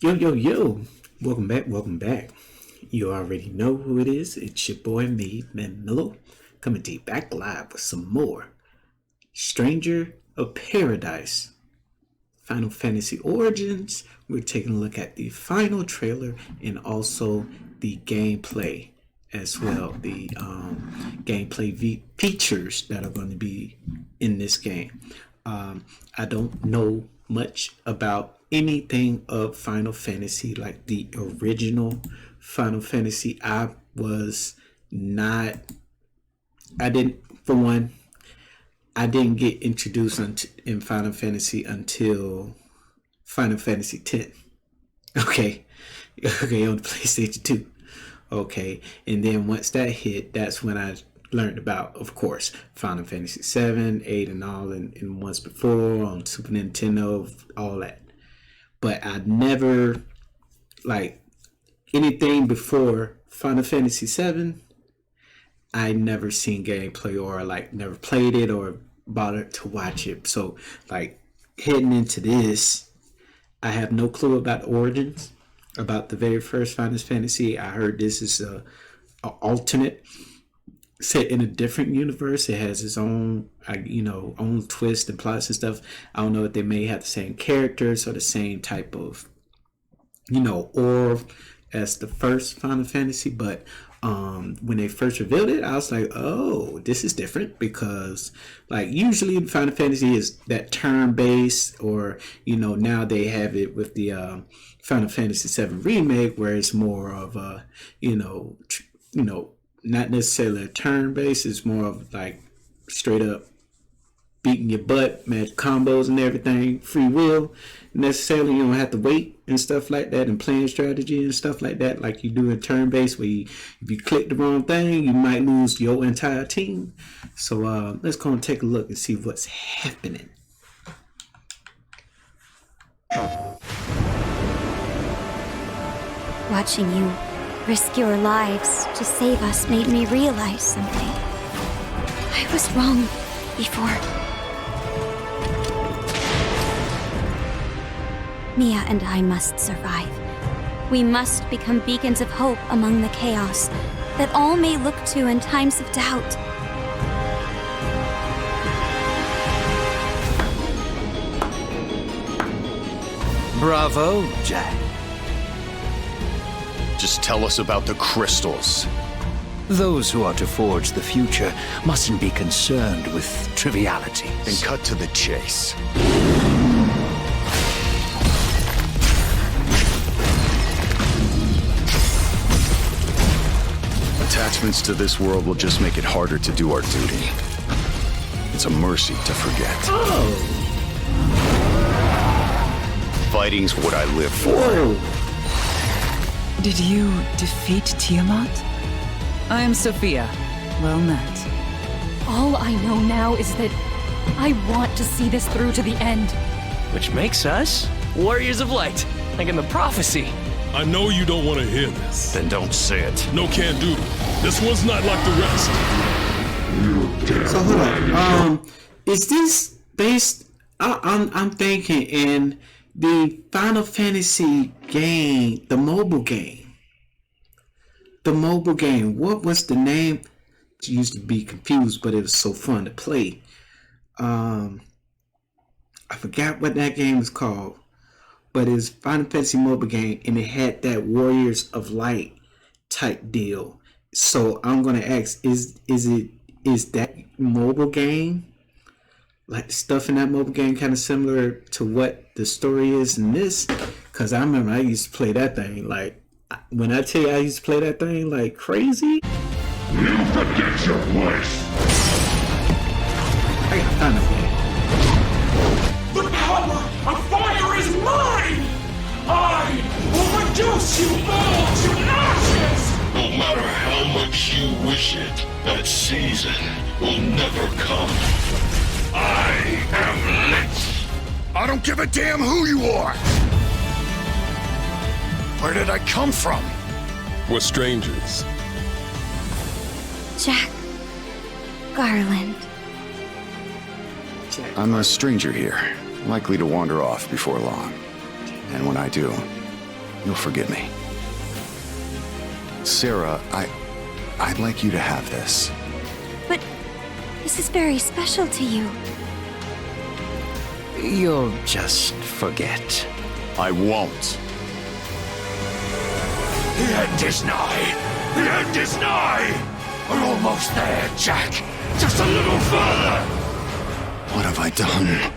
Yo, yo, yo. Welcome back, welcome back. You already know who it is. It's your boy, MadeMenMelo, coming to you back live with some more Stranger of Paradise Final Fantasy Origins. We're taking a look at the final trailer and also the gameplay as well. The gameplay features that are going to be in this game. I don't know much about anything of Final Fantasy, like the original Final Fantasy. I didn't get introduced in Final Fantasy until Final Fantasy X. Okay, on the PlayStation 2. Okay, and then once that hit, that's when I learned about, of course, Final Fantasy 7, 8, and all, and once before on Super Nintendo, all that. But I never, like, anything before Final Fantasy 7, I never seen gameplay or, like, never played it or bothered to watch it. So, like, heading into this, I have no clue about the origins, about the very first Final Fantasy. I heard this is a alternate set in a different universe. It has its own, own twist and plots and stuff. I don't know if they may have the same characters or the same type of, or as the first Final Fantasy. But when they first revealed it, I was like, oh, this is different, because like usually in Final Fantasy is that turn-based, or now they have it with the Final Fantasy 7 remake, where it's more of a not necessarily a turn based. It's more of like straight up beating your butt, match combos and everything, free will. Necessarily, you don't have to wait and stuff like that, and playing strategy and stuff like that, like you do in turn based, where if you click the wrong thing, you might lose your entire team. So let's go and take a look and see what's happening. Watching you risk your lives to save us made me realize something. I was wrong before. Mia and I must survive. We must become beacons of hope among the chaos that all may look to in times of doubt. Bravo, Jack. Just tell us about the crystals. Those who are to forge the future mustn't be concerned with trivialities. And cut to the chase. Attachments to this world will just make it harder to do our duty. It's a mercy to forget. Oh. Fighting's what I live for. Whoa. Did you defeat Tiamat? I am Sophia. Well met. All I know now is that I want to see this through to the end. Which makes us warriors of light, like in the prophecy. I know you don't want to hear this. Then don't say it. No can do. This one's not like the rest. So hold on. Is this based? I'm thinking in the Final Fantasy game, the mobile game. The mobile game. What was the name? It used to be confused, but it was so fun to play. I forgot what that game was called, but it's Final Fantasy mobile game, and it had that Warriors of Light type deal. So I'm gonna ask: is that mobile game, like the stuff in that mobile game, kind of similar to what the story is in this? Because I remember I used to play that thing, like, when I tell you I used to play that thing like crazy. You forget your place. I gotta find that game. The power of fire is mine! I will reduce you all to ashes! No matter how much you wish it, that season will never come. I am lit. I don't give a damn who you are! Where did I come from? We're strangers. Jack. Garland. I'm a stranger here, likely to wander off before long. And when I do, you'll forgive me. Sarah, I'd like you to have this. But this is very special to you. You'll just forget. I won't. The end is nigh! The end is nigh! We're almost there, Jack! Just a little further! What have I done?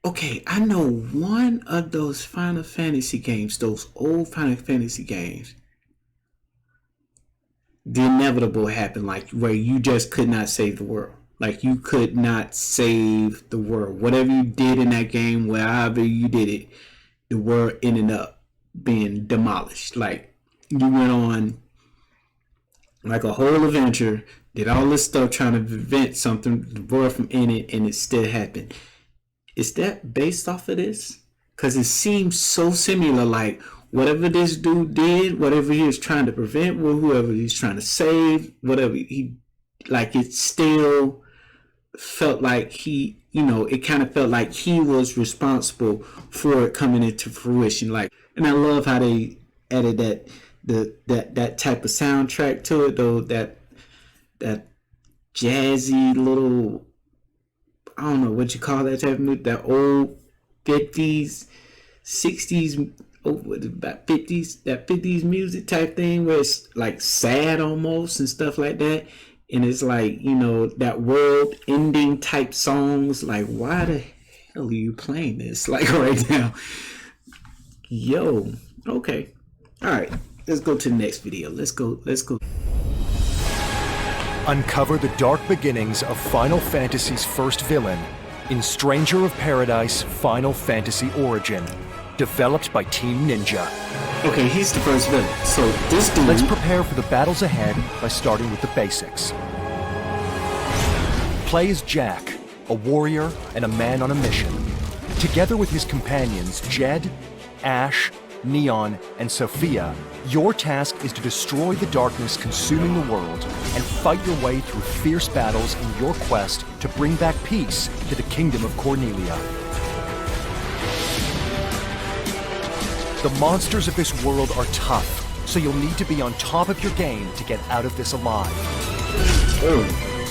Okay, I know one of those Final Fantasy games, those old Final Fantasy games, the inevitable happened, like where you just could not save the world. Like you could not save the world. Whatever you did in that game, wherever you did it, the world ended up being demolished. Like you went on like a whole adventure, did all this stuff trying to prevent something, the world from ending, and it still happened. Is that based off of this? Because it seems so similar, like whatever this dude did, whatever he was trying to prevent, whoever he's trying to save, whatever he, like it still felt like he, it kind of felt like he was responsible for it coming into fruition. Like, and I love how they added that type of soundtrack to it, though, that jazzy little, I don't know what you call that type of music, that old 50s, 60s, about 50s, that 50s music type thing where it's like sad almost and stuff like that. And it's like, that world ending type songs. Like, why the hell are you playing this like right now? Yo, okay. All right, let's go to the next video. Let's go. Uncover the dark beginnings of Final Fantasy's first villain in Stranger of Paradise Final Fantasy Origin, developed by Team Ninja. Okay, he's the first villain. So this dude... Let's prepare for the battles ahead by starting with the basics. Play as Jack, a warrior and a man on a mission. Together with his companions Jed, Ash, Neon, and Sophia, your task is to destroy the darkness consuming the world and fight your way through fierce battles in your quest to bring back peace to the Kingdom of Cornelia. The monsters of this world are tough, so you'll need to be on top of your game to get out of this alive.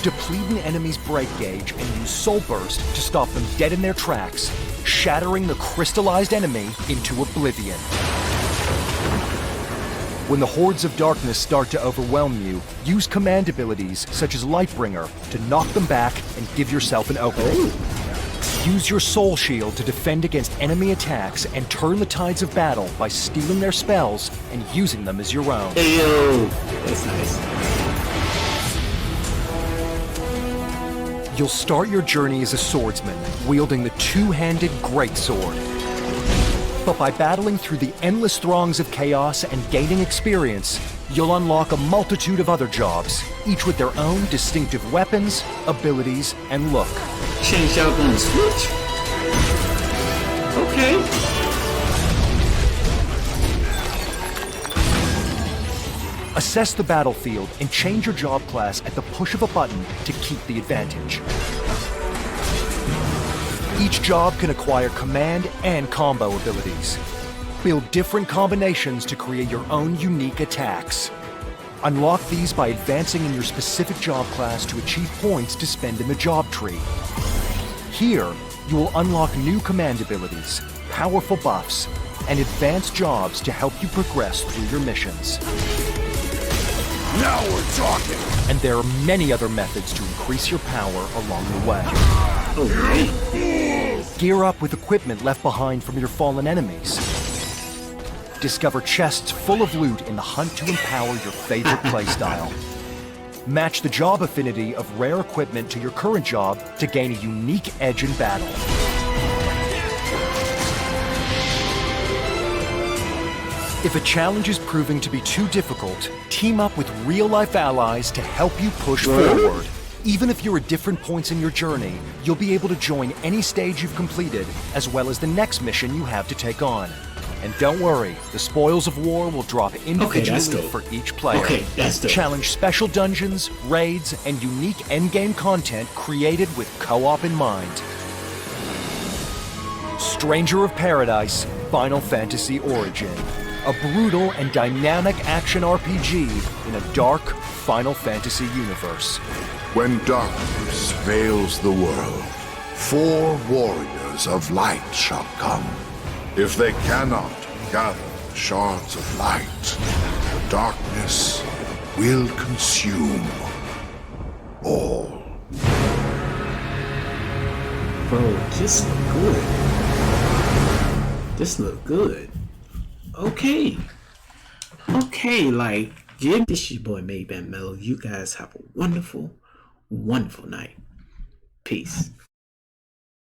deplete an enemy's break gauge and use Soul Burst to stop them dead in their tracks, shattering the crystallized enemy into oblivion. When the hordes of darkness start to overwhelm you, use command abilities such as Lightbringer to knock them back and give yourself an opening. Use your Soul Shield to defend against enemy attacks and turn the tides of battle by stealing their spells and using them as your own. Ayo, that's nice. You'll start your journey as a swordsman, wielding the two-handed greatsword. But by battling through the endless throngs of chaos and gaining experience, you'll unlock a multitude of other jobs, each with their own distinctive weapons, abilities, and look. Change out on the Switch? Okay. Assess the battlefield and change your job class at the push of a button to keep the advantage. Each job can acquire command and combo abilities. Build different combinations to create your own unique attacks. Unlock these by advancing in your specific job class to achieve points to spend in the job tree. Here, you will unlock new command abilities, powerful buffs, and advanced jobs to help you progress through your missions. Now we're talking! And there are many other methods to increase your power along the way. Gear up with equipment left behind from your fallen enemies. Discover chests full of loot in the hunt to empower your favorite playstyle. Match the job affinity of rare equipment to your current job to gain a unique edge in battle. If a challenge is proving to be too difficult, team up with real-life allies to help you push forward. Even if you're at different points in your journey, you'll be able to join any stage you've completed, as well as the next mission you have to take on. And don't worry, the spoils of war will drop individually for each player. Challenge special dungeons, raids, and unique endgame content created with co-op in mind. Stranger of Paradise, Final Fantasy Origin. A brutal and dynamic action RPG in a dark Final Fantasy universe. When darkness veils the world, 4 warriors of light shall come. If they cannot gather the shards of light, the darkness will consume all. Bro, this look good. This look good. Okay. Okay, like, give this your boy MadeMenMelo. You guys have a wonderful, wonderful night. Peace.